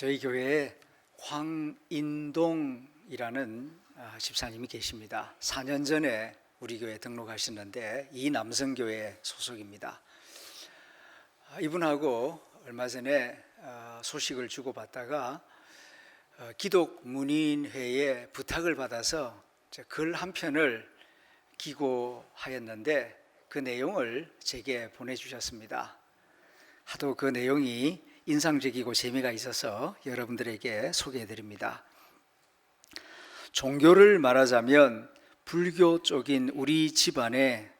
저희 교회에 황인동이라는 집사님이 계십니다. 4년 전에 우리 교회에 등록하셨는데 이 남성교회 소속입니다. 이분하고 얼마 전에 소식을 주고받다가 기독문인회에 부탁을 받아서 글 한 편을 기고하였는데 그 내용을 제게 보내주셨습니다. 하도 그 내용이 인상적이고 재미가 있어서 여러분들에게 소개해드립니다. 종교를 말하자면 불교 쪽인 우리 집안에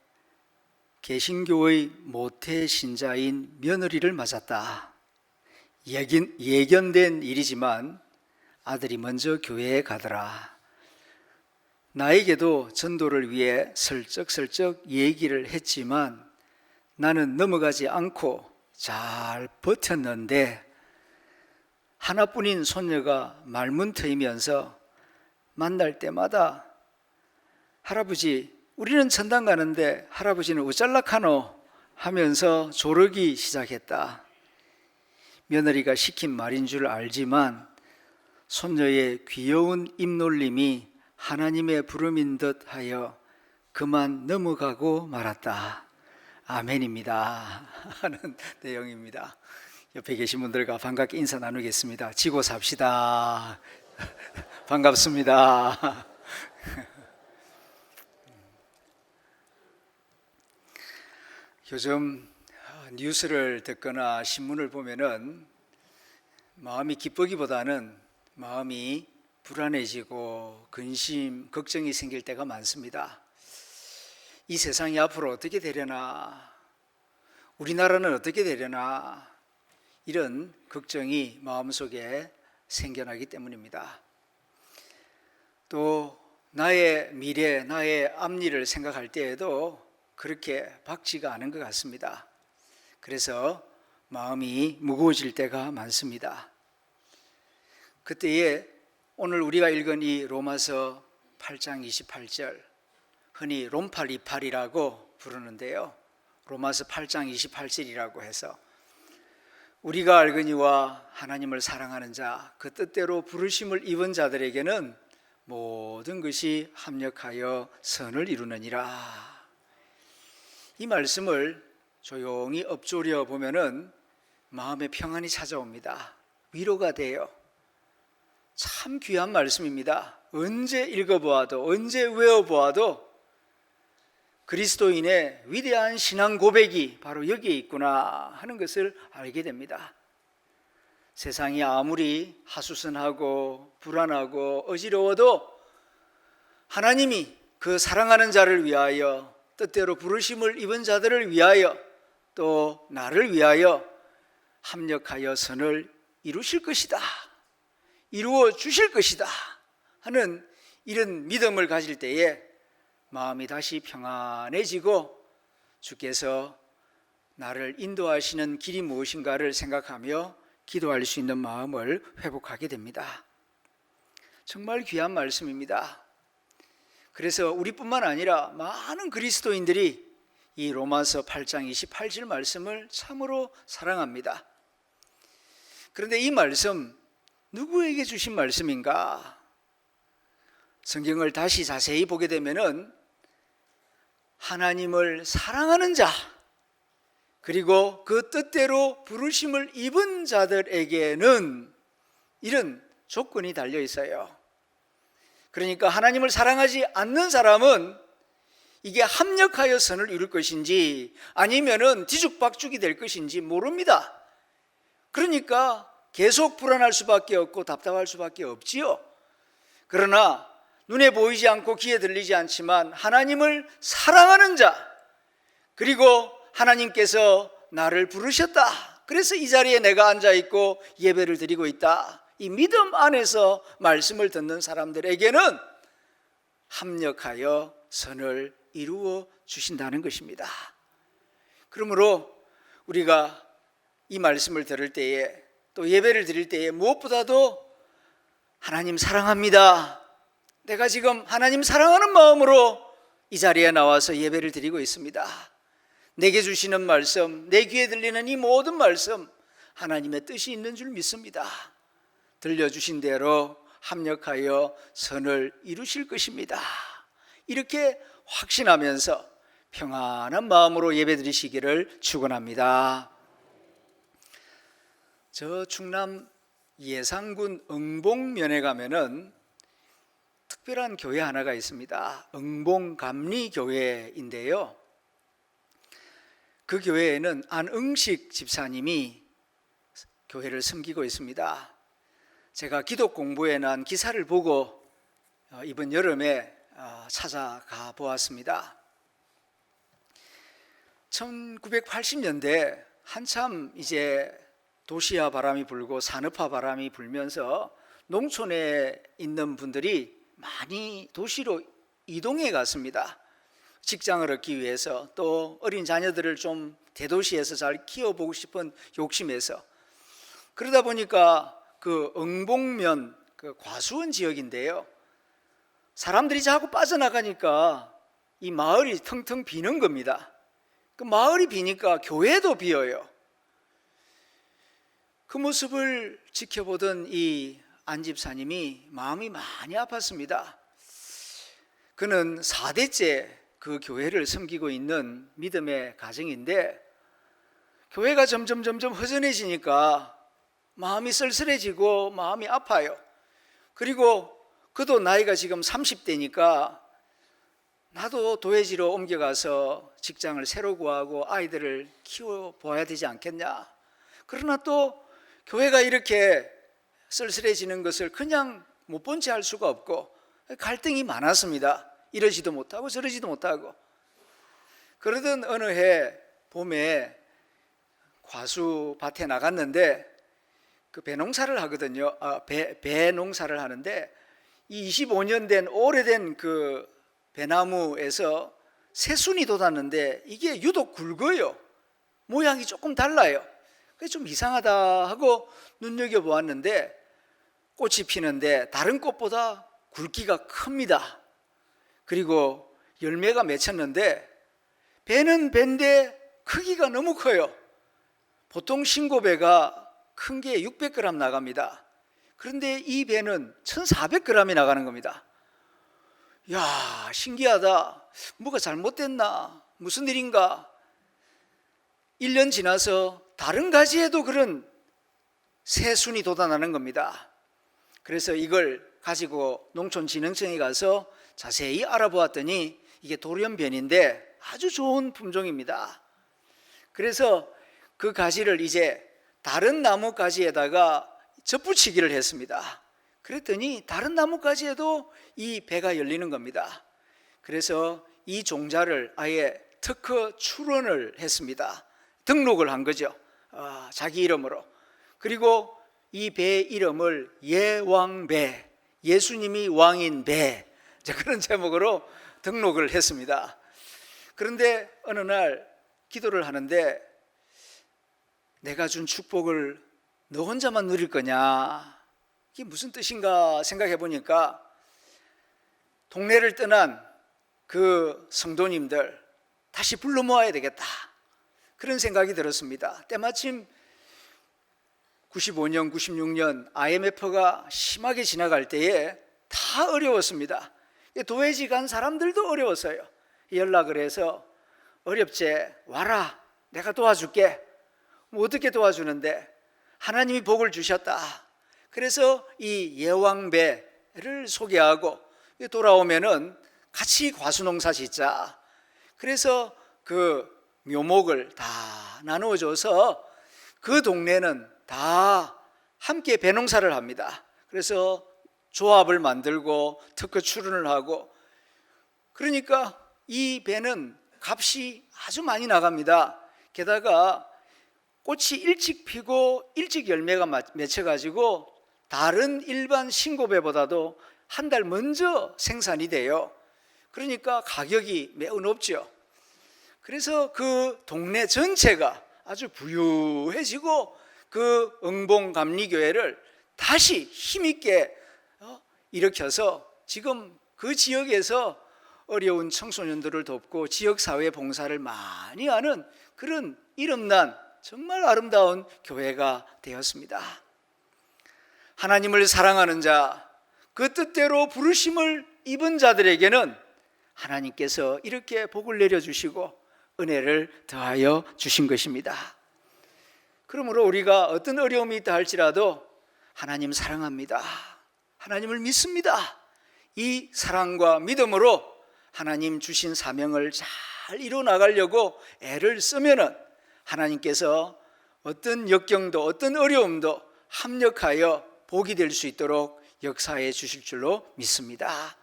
개신교의 모태 신자인 며느리를 맞았다. 예견된 일이지만 아들이 먼저 교회에 가더라. 나에게도 전도를 위해 슬쩍슬쩍 얘기를 했지만 나는 넘어가지 않고 잘 버텼는데 하나뿐인 손녀가 말문트이면서 만날 때마다 할아버지, 우리는 천당 가는데 할아버지는 어쩔락하노 하면서 조르기 시작했다. 며느리가 시킨 말인 줄 알지만 손녀의 귀여운 입놀림이 하나님의 부름인 듯 하여 그만 넘어가고 말았다. 아멘입니다 하는 내용입니다. 옆에 계신 분들과 반갑게 인사 나누겠습니다. 지고 삽시다. 반갑습니다. 요즘 뉴스를 듣거나 신문을 보면은 마음이 기쁘기보다는 마음이 불안해지고 근심, 걱정이 생길 때가 많습니다. 이 세상이 앞으로 어떻게 되려나, 우리나라는 어떻게 되려나, 이런 걱정이 마음속에 생겨나기 때문입니다. 또 나의 미래, 나의 앞일을 생각할 때에도 그렇게 밝지가 않은 것 같습니다. 그래서 마음이 무거워질 때가 많습니다. 그때에 오늘 우리가 읽은 이 로마서 8장 28절, 흔히 롬팔 28이라고 부르는데요. 로마서 8장 28절이라고 해서 우리가 알거니와 하나님을 사랑하는 자, 그 뜻대로 부르심을 입은 자들에게는 모든 것이 합력하여 선을 이루느니라. 이 말씀을 조용히 엎조려 보면은 마음의 평안이 찾아옵니다. 위로가 돼요. 참 귀한 말씀입니다. 언제 읽어보아도, 언제 외워보아도 그리스도인의 위대한 신앙 고백이 바로 여기에 있구나 하는 것을 알게 됩니다. 세상이 아무리 하수선하고 불안하고 어지러워도 하나님이 그 사랑하는 자를 위하여, 뜻대로 부르심을 입은 자들을 위하여, 또 나를 위하여 합력하여 선을 이루실 것이다, 이루어 주실 것이다 하는 이런 믿음을 가질 때에 마음이 다시 평안해지고 주께서 나를 인도하시는 길이 무엇인가를 생각하며 기도할 수 있는 마음을 회복하게 됩니다. 정말 귀한 말씀입니다. 그래서 우리뿐만 아니라 많은 그리스도인들이 이 로마서 8장 28절 말씀을 참으로 사랑합니다. 그런데 이 말씀 누구에게 주신 말씀인가? 성경을 다시 자세히 보게 되면은 하나님을 사랑하는 자, 그리고 그 뜻대로 부르심을 입은 자들에게는 이런 조건이 달려 있어요. 그러니까 하나님을 사랑하지 않는 사람은 이게 합력하여 선을 이룰 것인지 아니면은 뒤죽박죽이 될 것인지 모릅니다. 그러니까 계속 불안할 수밖에 없고 답답할 수밖에 없지요. 그러나 눈에 보이지 않고 귀에 들리지 않지만 하나님을 사랑하는 자, 그리고 하나님께서 나를 부르셨다, 그래서 이 자리에 내가 앉아있고 예배를 드리고 있다, 이 믿음 안에서 말씀을 듣는 사람들에게는 합력하여 선을 이루어 주신다는 것입니다. 그러므로 우리가 이 말씀을 들을 때에, 또 예배를 드릴 때에 무엇보다도 하나님 사랑합니다, 내가 지금 하나님 사랑하는 마음으로 이 자리에 나와서 예배를 드리고 있습니다, 내게 주시는 말씀, 내 귀에 들리는 이 모든 말씀 하나님의 뜻이 있는 줄 믿습니다, 들려주신 대로 합력하여 선을 이루실 것입니다. 이렇게 확신하면서 평안한 마음으로 예배드리시기를 축원합니다. 저 충남 예산군 응봉면에 가면은 특별한 교회 하나가 있습니다. 응봉감리교회인데요. 그 교회에는 안응식 집사님이 교회를 섬기고 있습니다. 제가 기독 공부에 난 기사를 보고 이번 여름에 찾아가 보았습니다. 1980년대 한참 이제 도시화 바람이 불고 산업화 바람이 불면서 농촌에 있는 분들이 많이 도시로 이동해 갔습니다. 직장을 얻기 위해서, 또 어린 자녀들을 좀 대도시에서 잘 키워보고 싶은 욕심에서. 그러다 보니까 그 응봉면 그 과수원 지역인데요, 사람들이 자꾸 빠져나가니까 이 마을이 텅텅 비는 겁니다. 그 마을이 비니까 교회도 비어요. 그 모습을 지켜보던 이 안 집사님이 마음이 많이 아팠습니다. 그는 4대째 그 교회를 섬기고 있는 믿음의 가정인데, 교회가 점점 허전해지니까 마음이 쓸쓸해지고 마음이 아파요. 그리고 그도 나이가 지금 30대니까 나도 도회지로 옮겨가서 직장을 새로 구하고 아이들을 키워보아야 되지 않겠냐. 그러나 또 교회가 이렇게 쓸쓸해지는 것을 그냥 못 본 채 할 수가 없고 갈등이 많았습니다. 이러지도 못하고 저러지도 못하고. 그러던 어느 해 봄에 과수밭에 나갔는데 그 배농사를 하거든요. 배농사를 하는데 이 25년 된 오래된 그 배나무에서 새순이 돋았는데 이게 유독 굵어요. 모양이 조금 달라요. 그래서 좀 이상하다 하고 눈여겨보았는데 꽃이 피는데 다른 꽃보다 굵기가 큽니다. 그리고 열매가 맺혔는데 배는 배인데 크기가 너무 커요. 보통 신고배가 큰 게 600g 나갑니다. 그런데 이 배는 1400g이 나가는 겁니다. 야, 신기하다. 뭐가 잘못됐나? 무슨 일인가? 1년 지나서 다른 가지에도 그런 새순이 돋아나는 겁니다. 그래서 이걸 가지고 농촌진흥청에 가서 자세히 알아보았더니 이게 돌연변인데 아주 좋은 품종입니다. 그래서 그 가지를 이제 다른 나무 가지에다가 접붙이기를 했습니다. 그랬더니 다른 나무 가지에도 이 배가 열리는 겁니다. 그래서 이 종자를 아예 특허 출원을 했습니다. 등록을 한 거죠. 자기 이름으로. 그리고 이 배 이름을 예왕배, 예수님이 왕인 배, 그런 제목으로 등록을 했습니다. 그런데 어느 날 기도를 하는데 내가 준 축복을 너 혼자만 누릴 거냐, 이게 무슨 뜻인가 생각해 보니까 동네를 떠난 그 성도님들 다시 불러 모아야 되겠다, 그런 생각이 들었습니다. 때마침 95년, 96년 IMF가 심하게 지나갈 때에 다 어려웠습니다. 도회지 간 사람들도 어려웠어요. 연락을 해서 어렵지, 와라, 내가 도와줄게. 뭐 어떻게 도와주는데, 하나님이 복을 주셨다. 그래서 이 예왕배를 소개하고 돌아오면은 같이 과수농사 짓자. 그래서 그 묘목을 다 나누어줘서 그 동네는 다 함께 배농사를 합니다. 그래서 조합을 만들고 특허 출원을 하고, 그러니까 이 배는 값이 아주 많이 나갑니다. 게다가 꽃이 일찍 피고 일찍 열매가 맺혀가지고 다른 일반 신고배보다도 한 달 먼저 생산이 돼요. 그러니까 가격이 매우 높죠. 그래서 그 동네 전체가 아주 부유해지고 그 응봉감리교회를 다시 힘있게 일으켜서 지금 그 지역에서 어려운 청소년들을 돕고 지역사회 봉사를 많이 하는 그런 이름난 정말 아름다운 교회가 되었습니다. 하나님을 사랑하는 자, 그 뜻대로 부르심을 입은 자들에게는 하나님께서 이렇게 복을 내려주시고 은혜를 더하여 주신 것입니다. 그러므로 우리가 어떤 어려움이 있다 할지라도 하나님 사랑합니다, 하나님을 믿습니다, 이 사랑과 믿음으로 하나님 주신 사명을 잘 이루어 나가려고 애를 쓰면은 하나님께서 어떤 역경도 어떤 어려움도 합력하여 복이 될 수 있도록 역사해 주실 줄로 믿습니다.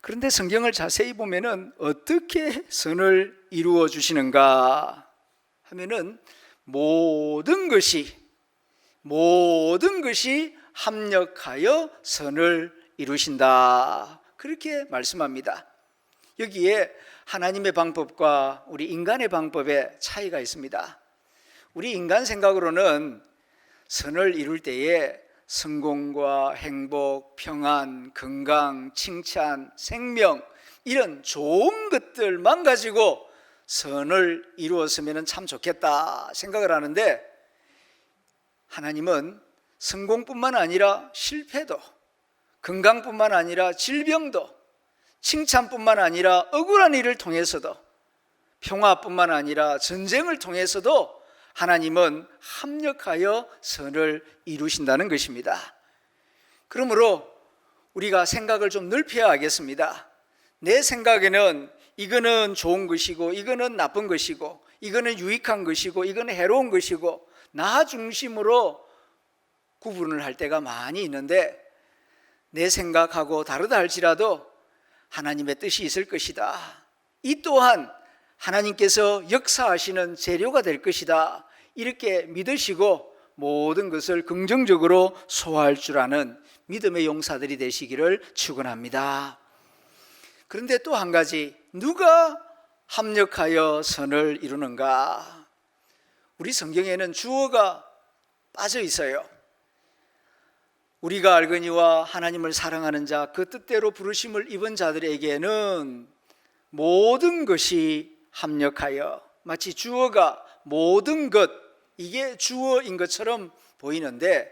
그런데 성경을 자세히 보면은 어떻게 선을 이루어 주시는가 하면은 모든 것이 합력하여 선을 이루신다, 그렇게 말씀합니다. 여기에 하나님의 방법과 우리 인간의 방법에 차이가 있습니다. 우리 인간 생각으로는 선을 이룰 때에 성공과 행복, 평안, 건강, 칭찬, 생명 이런 좋은 것들만 가지고 선을 이루었으면 참 좋겠다 생각을 하는데, 하나님은 성공뿐만 아니라 실패도, 건강뿐만 아니라 질병도, 칭찬뿐만 아니라 억울한 일을 통해서도, 평화뿐만 아니라 전쟁을 통해서도 하나님은 합력하여 선을 이루신다는 것입니다. 그러므로 우리가 생각을 좀 넓혀야 하겠습니다. 내 생각에는 이거는 좋은 것이고 이거는 나쁜 것이고 이거는 유익한 것이고 이거는 해로운 것이고 나 중심으로 구분을 할 때가 많이 있는데, 내 생각하고 다르다 할지라도 하나님의 뜻이 있을 것이다, 이 또한 하나님께서 역사하시는 재료가 될 것이다, 이렇게 믿으시고 모든 것을 긍정적으로 소화할 줄 아는 믿음의 용사들이 되시기를 축원합니다. 그런데 또 한 가지, 누가 합력하여 선을 이루는가? 우리 성경에는 주어가 빠져 있어요. 우리가 알거니와 하나님을 사랑하는 자, 그 뜻대로 부르심을 입은 자들에게는 모든 것이 합력하여, 마치 주어가 모든 것, 이게 주어인 것처럼 보이는데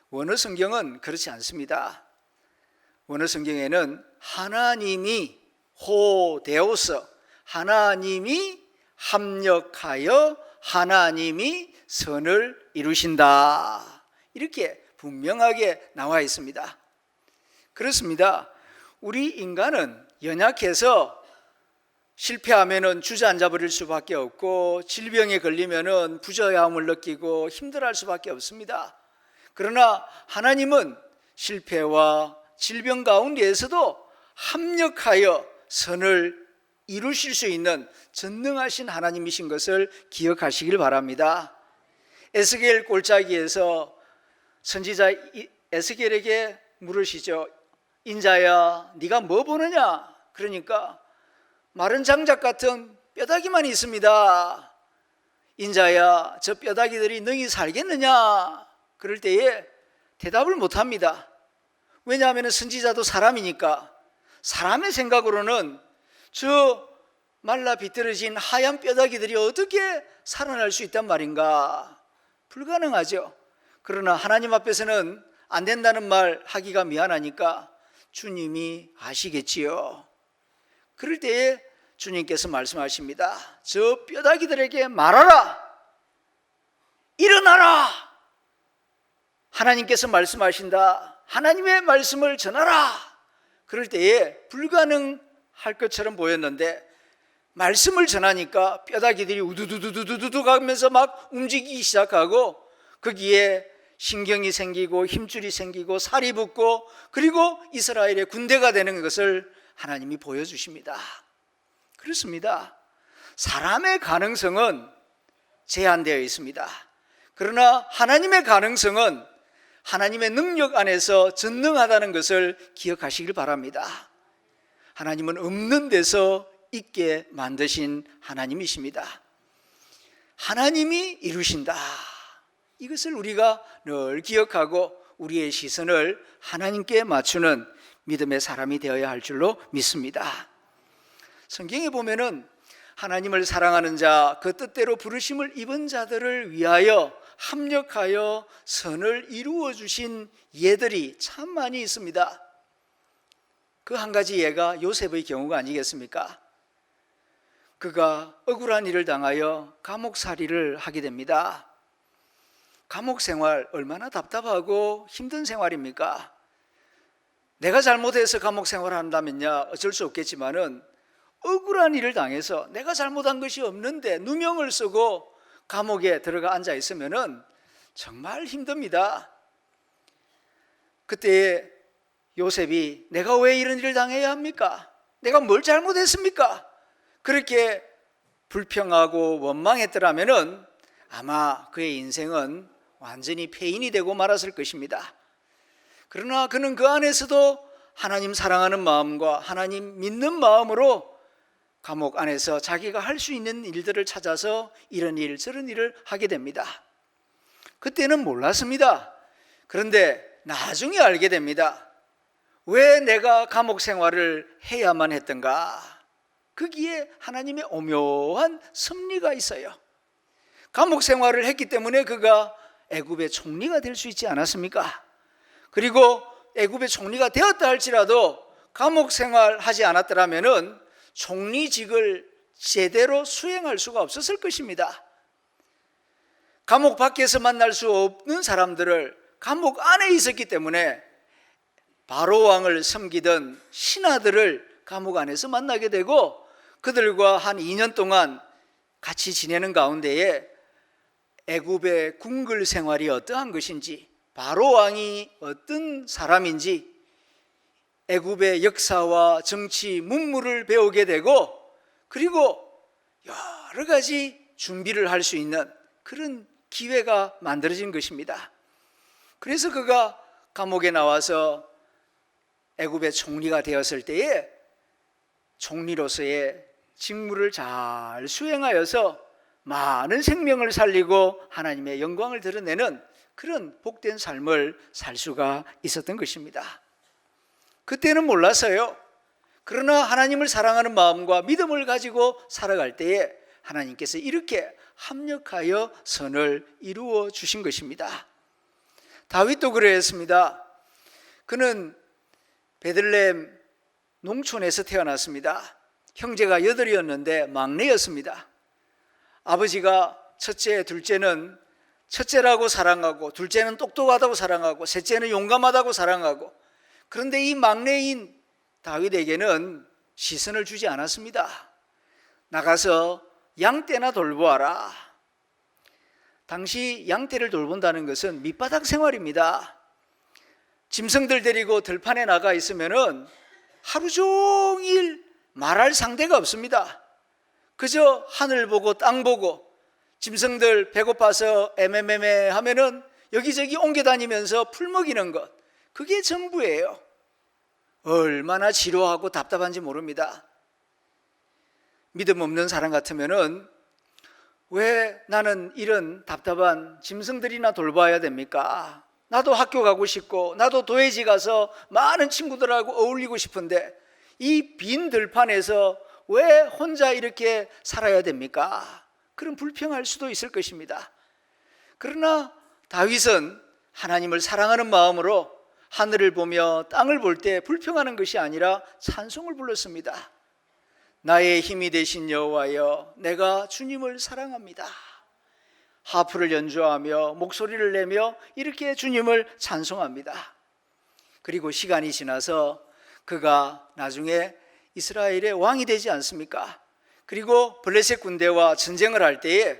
원어 성경은 그렇지 않습니다. 원어 성경에는 하나님이 호데오스, 하나님이 합력하여 하나님이 선을 이루신다, 이렇게 분명하게 나와 있습니다. 그렇습니다. 우리 인간은 연약해서 실패하면은 주저앉아 버릴 수밖에 없고, 질병에 걸리면은 부조화함을 느끼고 힘들어할 수밖에 없습니다. 그러나 하나님은 실패와 질병 가운데에서도 합력하여 선을 이루실 수 있는 전능하신 하나님이신 것을 기억하시길 바랍니다. 에스겔 골짜기에서 선지자 에스겔에게 물으시죠. 인자야, 네가 뭐 보느냐? 그러니까 마른 장작 같은 뼈다귀만 있습니다. 인자야, 저 뼈다귀들이 능히 살겠느냐? 그럴 때에 대답을 못합니다. 왜냐하면 선지자도 사람이니까 사람의 생각으로는 저 말라 비틀어진 하얀 뼈다귀들이 어떻게 살아날 수 있단 말인가? 불가능하죠. 그러나 하나님 앞에서는 안 된다는 말 하기가 미안하니까 주님이 아시겠지요. 그럴 때에 주님께서 말씀하십니다. 저 뼈다귀들에게 말하라, 일어나라. 하나님께서 말씀하신다. 하나님의 말씀을 전하라. 그럴 때에 불가능할 것처럼 보였는데 말씀을 전하니까 뼈다귀들이 우두두두두두 가면서 막 움직이기 시작하고, 거기에 신경이 생기고 힘줄이 생기고 살이 붙고, 그리고 이스라엘의 군대가 되는 것을 하나님이 보여주십니다. 그렇습니다. 사람의 가능성은 제한되어 있습니다. 그러나 하나님의 가능성은 하나님의 능력 안에서 전능하다는 것을 기억하시길 바랍니다. 하나님은 없는 데서 있게 만드신 하나님이십니다. 하나님이 이루신다, 이것을 우리가 늘 기억하고 우리의 시선을 하나님께 맞추는 믿음의 사람이 되어야 할 줄로 믿습니다. 성경에 보면은 하나님을 사랑하는 자, 그 뜻대로 부르심을 입은 자들을 위하여 합력하여 선을 이루어 주신 예들이 참 많이 있습니다. 그 한 가지 예가 요셉의 경우가 아니겠습니까? 그가 억울한 일을 당하여 감옥살이를 하게 됩니다. 감옥 생활 얼마나 답답하고 힘든 생활입니까? 내가 잘못해서 감옥 생활한다면야 어쩔 수 없겠지만은 억울한 일을 당해서 내가 잘못한 것이 없는데 누명을 쓰고 감옥에 들어가 앉아 있으면은 정말 힘듭니다. 그때 요셉이 내가 왜 이런 일을 당해야 합니까? 내가 뭘 잘못했습니까? 그렇게 불평하고 원망했더라면은 아마 그의 인생은 완전히 폐인이 되고 말았을 것입니다. 그러나 그는 그 안에서도 하나님 사랑하는 마음과 하나님 믿는 마음으로 감옥 안에서 자기가 할 수 있는 일들을 찾아서 이런 일 저런 일을 하게 됩니다. 그때는 몰랐습니다. 그런데 나중에 알게 됩니다. 왜 내가 감옥 생활을 해야만 했던가? 거기에 하나님의 오묘한 섭리가 있어요. 감옥 생활을 했기 때문에 그가 애굽의 총리가 될 수 있지 않았습니까? 그리고 애굽의 총리가 되었다 할지라도 감옥 생활하지 않았더라면은 총리직을 제대로 수행할 수가 없었을 것입니다. 감옥 밖에서 만날 수 없는 사람들을 감옥 안에 있었기 때문에 바로 왕을 섬기던 신하들을 감옥 안에서 만나게 되고 그들과 한 2년 동안 같이 지내는 가운데에 애굽의 궁궐 생활이 어떠한 것인지, 바로 왕이 어떤 사람인지, 애굽의 역사와 정치, 문물을 배우게 되고 그리고 여러 가지 준비를 할 수 있는 그런 기회가 만들어진 것입니다. 그래서 그가 감옥에 나와서 애굽의 총리가 되었을 때에 총리로서의 직무를 잘 수행하여서 많은 생명을 살리고 하나님의 영광을 드러내는 그런 복된 삶을 살 수가 있었던 것입니다. 그때는 몰랐어요. 그러나 하나님을 사랑하는 마음과 믿음을 가지고 살아갈 때에 하나님께서 이렇게 합력하여 선을 이루어 주신 것입니다. 다윗도 그랬습니다. 그는 베들레헴 농촌에서 태어났습니다. 형제가 8이었는데 막내였습니다. 아버지가 첫째, 둘째는 첫째라고 사랑하고, 둘째는 똑똑하다고 사랑하고, 셋째는 용감하다고 사랑하고, 그런데 이 막내인 다윗에게는 시선을 주지 않았습니다. 나가서 양떼나 돌보아라. 당시 양떼를 돌본다는 것은 밑바닥 생활입니다. 짐승들 데리고 들판에 나가 있으면은 하루 종일 말할 상대가 없습니다. 그저 하늘 보고 땅 보고 짐승들 배고파서 애매매매 하면은 여기저기 옮겨다니면서 풀 먹이는 것, 그게 전부예요. 얼마나 지루하고 답답한지 모릅니다. 믿음 없는 사람 같으면은 왜 나는 이런 답답한 짐승들이나 돌봐야 됩니까? 나도 학교 가고 싶고 나도 도회지 가서 많은 친구들하고 어울리고 싶은데 이 빈 들판에서 왜 혼자 이렇게 살아야 됩니까? 그런 불평할 수도 있을 것입니다. 그러나 다윗은 하나님을 사랑하는 마음으로 하늘을 보며 땅을 볼 때 불평하는 것이 아니라 찬송을 불렀습니다. 나의 힘이 되신 여호와여, 내가 주님을 사랑합니다. 하프를 연주하며 목소리를 내며 이렇게 주님을 찬송합니다. 그리고 시간이 지나서 그가 나중에 이스라엘의 왕이 되지 않습니까? 그리고 블레셋 군대와 전쟁을 할 때에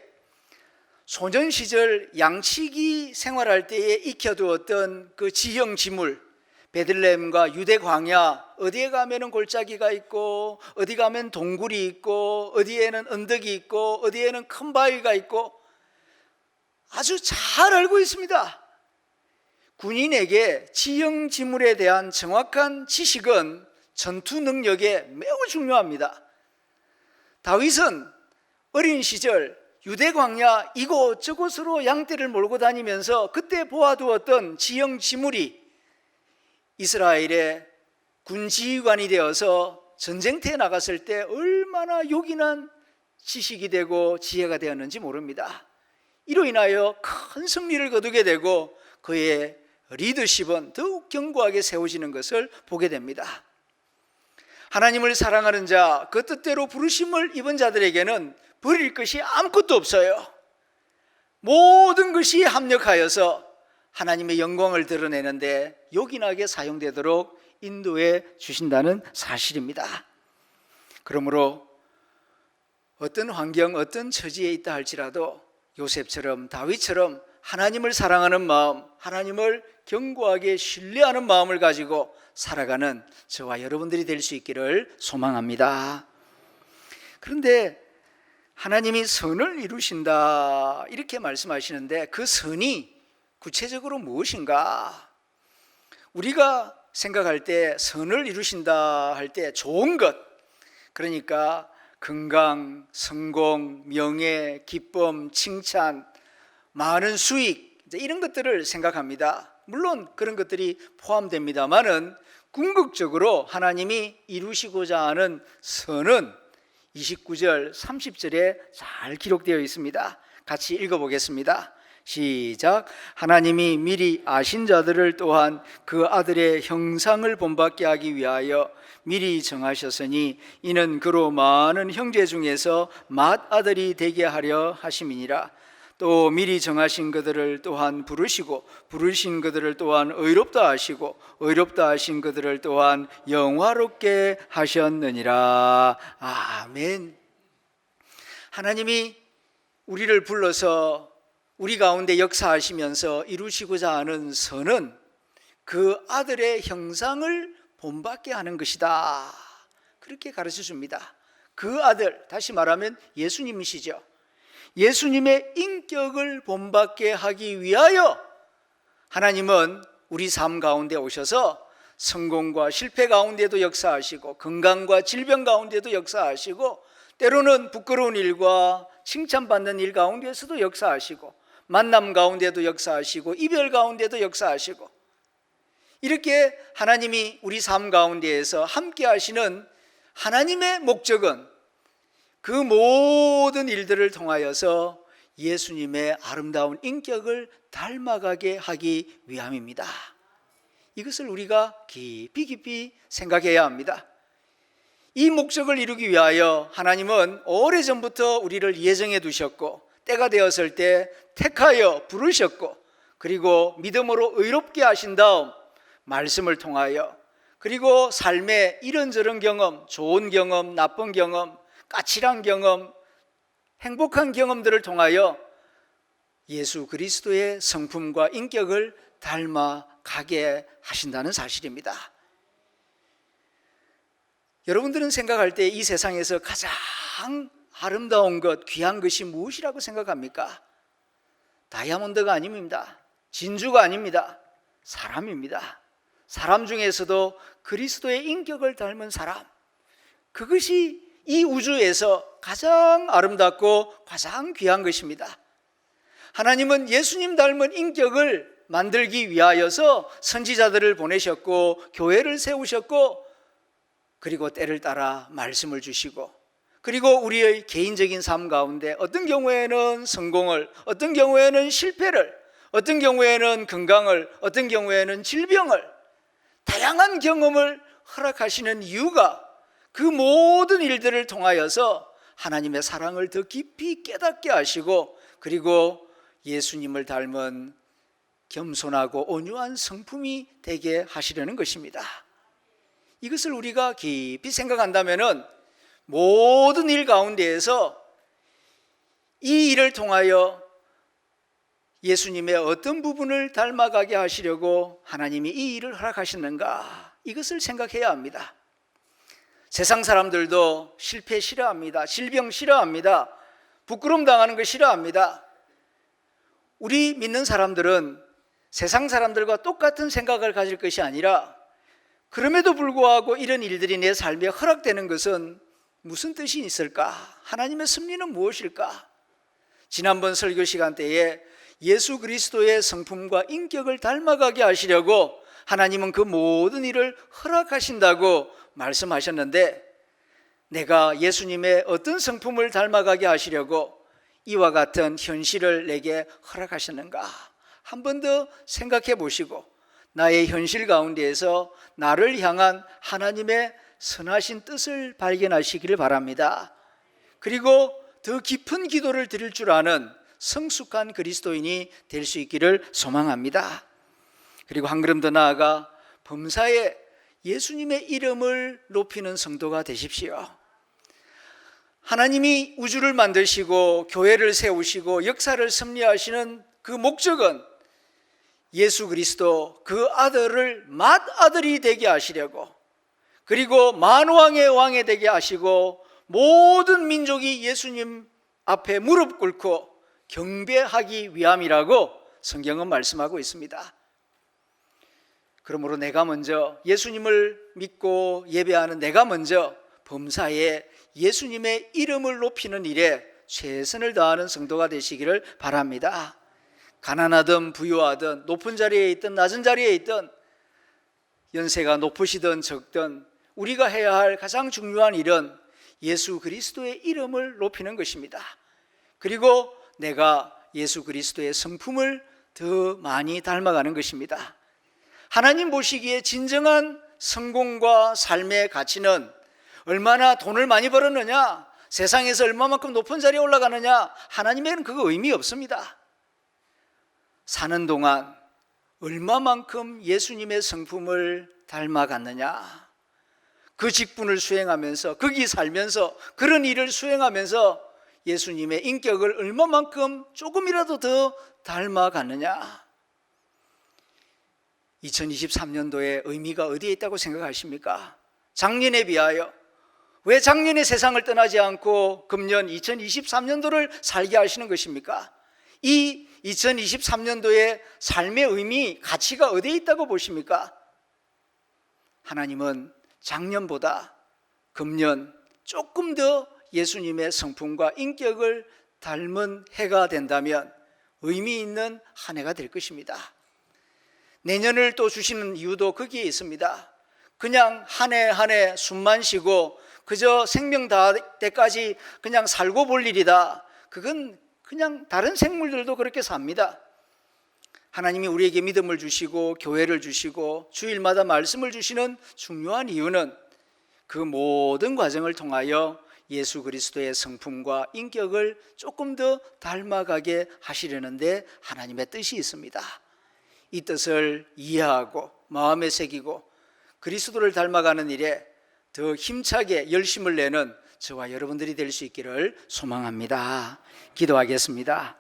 소년 시절 양치기 생활할 때에 익혀두었던 그 지형 지물, 베들레헴과 유대 광야, 어디에 가면은 골짜기가 있고 어디 가면 동굴이 있고 어디에는 언덕이 있고 어디에는 큰 바위가 있고 아주 잘 알고 있습니다. 군인에게 지형 지물에 대한 정확한 지식은 전투 능력에 매우 중요합니다. 다윗은 어린 시절 유대 광야 이곳저곳으로 양떼를 몰고 다니면서 그때 보아두었던 지형 지물이 이스라엘의 군지휘관이 되어서 전쟁터에 나갔을 때 얼마나 요긴한 지식이 되고 지혜가 되었는지 모릅니다. 이로 인하여 큰 승리를 거두게 되고 그의 리더십은 더욱 견고하게 세워지는 것을 보게 됩니다. 하나님을 사랑하는 자, 그 뜻대로 부르심을 입은 자들에게는 버릴 것이 아무것도 없어요. 모든 것이 합력하여서 하나님의 영광을 드러내는데 요긴하게 사용되도록 인도해 주신다는 사실입니다. 그러므로 어떤 환경, 어떤 처지에 있다 할지라도 요셉처럼, 다윗처럼 하나님을 사랑하는 마음, 하나님을 견고하게 신뢰하는 마음을 가지고 살아가는 저와 여러분들이 될 수 있기를 소망합니다. 그런데 하나님이 선을 이루신다 이렇게 말씀하시는데 그 선이 구체적으로 무엇인가? 우리가 생각할 때 선을 이루신다 할 때 좋은 것, 그러니까 건강, 성공, 명예, 기쁨, 칭찬, 많은 수익 이런 것들을 생각합니다. 물론 그런 것들이 포함됩니다만은 궁극적으로 하나님이 이루시고자 하는 선은 29절, 30절에 잘 기록되어 있습니다. 같이 읽어보겠습니다. 시작. 하나님이 미리 아신 자들을 또한 그 아들의 형상을 본받게 하기 위하여 미리 정하셨으니 이는 그로 많은 형제 중에서 맏아들이 되게 하려 하심이니라. 또 미리 정하신 그들을 또한 부르시고 부르신 그들을 또한 의롭다 하시고 의롭다 하신 그들을 또한 영화롭게 하셨느니라. 아멘. 하나님이 우리를 불러서 우리 가운데 역사하시면서 이루시고자 하는 선은 그 아들의 형상을 본받게 하는 것이다. 그렇게 가르쳐 줍니다. 그 아들, 다시 말하면 예수님이시죠. 예수님의 인격을 본받게 하기 위하여 하나님은 우리 삶 가운데 오셔서 성공과 실패 가운데도 역사하시고 건강과 질병 가운데도 역사하시고 때로는 부끄러운 일과 칭찬받는 일 가운데서도 역사하시고 만남 가운데도 역사하시고 이별 가운데도 역사하시고 이렇게 하나님이 우리 삶 가운데에서 함께 하시는 하나님의 목적은 그 모든 일들을 통하여서 예수님의 아름다운 인격을 닮아가게 하기 위함입니다. 이것을 우리가 깊이 생각해야 합니다. 이 목적을 이루기 위하여 하나님은 오래전부터 우리를 예정해 두셨고 때가 되었을 때 택하여 부르셨고 그리고 믿음으로 의롭게 하신 다음 말씀을 통하여 그리고 삶의 이런저런 경험, 좋은 경험, 나쁜 경험, 까칠한 경험, 행복한 경험들을 통하여 예수 그리스도의 성품과 인격을 닮아가게 하신다는 사실입니다. 여러분들은 생각할 때 이 세상에서 가장 아름다운 것, 귀한 것이 무엇이라고 생각합니까? 다이아몬드가 아닙니다. 진주가 아닙니다. 사람입니다. 사람 중에서도 그리스도의 인격을 닮은 사람, 그것이 이 우주에서 가장 아름답고 가장 귀한 것입니다. 하나님은 예수님 닮은 인격을 만들기 위하여서 선지자들을 보내셨고 교회를 세우셨고 그리고 때를 따라 말씀을 주시고 그리고 우리의 개인적인 삶 가운데 어떤 경우에는 성공을, 어떤 경우에는 실패를, 어떤 경우에는 건강을, 어떤 경우에는 질병을, 다양한 경험을 허락하시는 이유가 그 모든 일들을 통하여서 하나님의 사랑을 더 깊이 깨닫게 하시고 그리고 예수님을 닮은 겸손하고 온유한 성품이 되게 하시려는 것입니다. 이것을 우리가 깊이 생각한다면 모든 일 가운데에서 이 일을 통하여 예수님의 어떤 부분을 닮아가게 하시려고 하나님이 이 일을 허락하셨는가, 이것을 생각해야 합니다. 세상 사람들도 실패 싫어합니다. 질병 싫어합니다. 부끄러움 당하는 거 싫어합니다. 우리 믿는 사람들은 세상 사람들과 똑같은 생각을 가질 것이 아니라 그럼에도 불구하고 이런 일들이 내 삶에 허락되는 것은 무슨 뜻이 있을까? 하나님의 섭리는 무엇일까? 지난번 설교 시간 때에 예수 그리스도의 성품과 인격을 닮아가게 하시려고 하나님은 그 모든 일을 허락하신다고 말씀하셨는데 내가 예수님의 어떤 성품을 닮아가게 하시려고 이와 같은 현실을 내게 허락하셨는가? 한 번 더 생각해 보시고 나의 현실 가운데에서 나를 향한 하나님의 선하신 뜻을 발견하시기를 바랍니다. 그리고 더 깊은 기도를 드릴 줄 아는 성숙한 그리스도인이 될 수 있기를 소망합니다. 그리고 한 걸음 더 나아가 범사에 예수님의 이름을 높이는 성도가 되십시오. 하나님이 우주를 만드시고 교회를 세우시고 역사를 섭리하시는 그 목적은 예수 그리스도 그 아들을 맏아들이 되게 하시려고, 그리고 만왕의 왕이 되게 하시고 모든 민족이 예수님 앞에 무릎 꿇고 경배하기 위함이라고 성경은 말씀하고 있습니다. 그러므로 내가 먼저 예수님을 믿고 예배하는 내가 먼저 범사에 예수님의 이름을 높이는 일에 최선을 다하는 성도가 되시기를 바랍니다. 가난하든 부유하든 높은 자리에 있든 낮은 자리에 있든 연세가 높으시든 적든 우리가 해야 할 가장 중요한 일은 예수 그리스도의 이름을 높이는 것입니다. 그리고 내가 예수 그리스도의 성품을 더 많이 닮아가는 것입니다. 하나님 보시기에 진정한 성공과 삶의 가치는 얼마나 돈을 많이 벌었느냐, 세상에서 얼마만큼 높은 자리에 올라가느냐, 하나님에게는 그거 의미 없습니다. 사는 동안 얼마만큼 예수님의 성품을 닮아갔느냐, 그 직분을 수행하면서, 거기 살면서, 그런 일을 수행하면서 예수님의 인격을 얼마만큼 조금이라도 더 닮아갔느냐. 2023년도의 의미가 어디에 있다고 생각하십니까? 작년에 비하여 왜 작년에 세상을 떠나지 않고 금년 2023년도를 살게 하시는 것입니까? 이 2023년도의 삶의 의미, 가치가 어디에 있다고 보십니까? 하나님은 작년보다 금년 조금 더 예수님의 성품과 인격을 닮은 해가 된다면 의미 있는 한 해가 될 것입니다. 내년을 또 주시는 이유도 거기에 있습니다. 그냥 한 해 한 해 숨만 쉬고 그저 생명 다할 때까지 그냥 살고 볼 일이다. 그건 그냥 다른 생물들도 그렇게 삽니다. 하나님이 우리에게 믿음을 주시고 교회를 주시고 주일마다 말씀을 주시는 중요한 이유는 그 모든 과정을 통하여 예수 그리스도의 성품과 인격을 조금 더 닮아가게 하시려는데 하나님의 뜻이 있습니다. 이 뜻을 이해하고 마음에 새기고 그리스도를 닮아가는 일에 더 힘차게 열심을 내는 저와 여러분들이 될 수 있기를 소망합니다. 기도하겠습니다.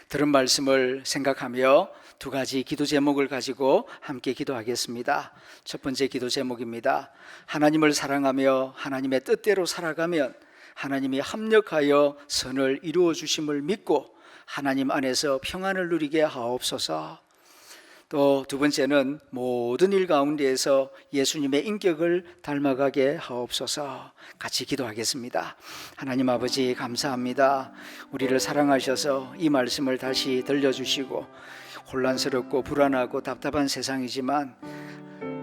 들은 말씀을 생각하며 두 가지 기도 제목을 가지고 함께 기도하겠습니다. 첫 번째 기도 제목입니다. 하나님을 사랑하며 하나님의 뜻대로 살아가면 하나님이 합력하여 선을 이루어 주심을 믿고 하나님 안에서 평안을 누리게 하옵소서. 또 두 번째는 모든 일 가운데에서 예수님의 인격을 닮아가게 하옵소서. 같이 기도하겠습니다. 하나님 아버지 감사합니다. 우리를 사랑하셔서 이 말씀을 다시 들려주시고 혼란스럽고 불안하고 답답한 세상이지만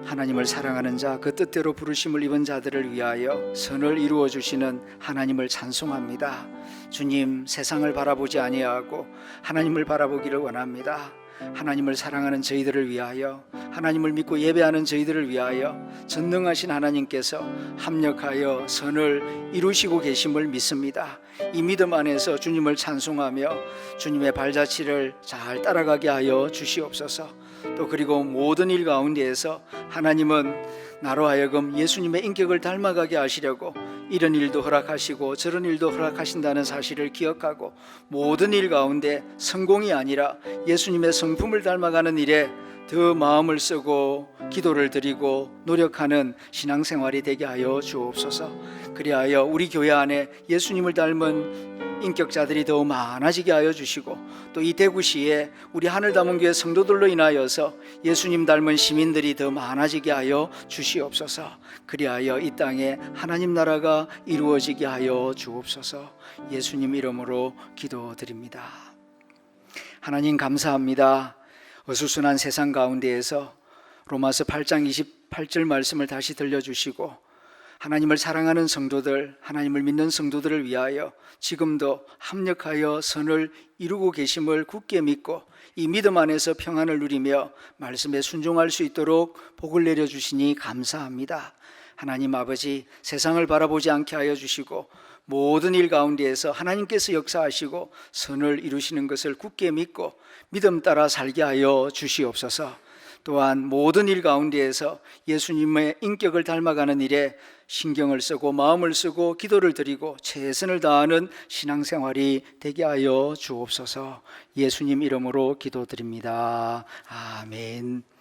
하나님을 사랑하는 자, 그 뜻대로 부르심을 입은 자들을 위하여 선을 이루어 주시는 하나님을 찬송합니다. 주님, 세상을 바라보지 아니하고 하나님을 바라보기를 원합니다. 하나님을 사랑하는 저희들을 위하여, 하나님을 믿고 예배하는 저희들을 위하여 전능하신 하나님께서 합력하여 선을 이루시고 계심을 믿습니다. 이 믿음 안에서 주님을 찬송하며 주님의 발자취를 잘 따라가게 하여 주시옵소서. 또 그리고 모든 일 가운데에서 하나님은 나로 하여금 예수님의 인격을 닮아가게 하시려고 이런 일도 허락하시고 저런 일도 허락하신다는 사실을 기억하고 모든 일 가운데 성공이 아니라 예수님의 성품을 닮아가는 일에 더 마음을 쓰고 기도를 드리고 노력하는 신앙생활이 되게 하여 주옵소서. 그리하여 우리 교회 안에 예수님을 닮은 인격자들이 더 많아지게 하여 주시고 또 이 대구시에 우리 하늘다문교회 성도들로 인하여서 예수님 닮은 시민들이 더 많아지게 하여 주시옵소서. 그리하여 이 땅에 하나님 나라가 이루어지게 하여 주옵소서. 예수님 이름으로 기도드립니다. 하나님 감사합니다. 어수선한 세상 가운데에서 로마서 8장 28절 말씀을 다시 들려주시고 하나님을 사랑하는 성도들, 하나님을 믿는 성도들을 위하여 지금도 합력하여 선을 이루고 계심을 굳게 믿고 이 믿음 안에서 평안을 누리며 말씀에 순종할 수 있도록 복을 내려주시니 감사합니다. 하나님 아버지, 세상을 바라보지 않게 하여 주시고 모든 일 가운데에서 하나님께서 역사하시고 선을 이루시는 것을 굳게 믿고 믿음 따라 살게 하여 주시옵소서. 또한 모든 일 가운데에서 예수님의 인격을 닮아가는 일에 신경을 쓰고 마음을 쓰고 기도를 드리고 최선을 다하는 신앙생활이 되게 하여 주옵소서. 예수님 이름으로 기도드립니다. 아멘.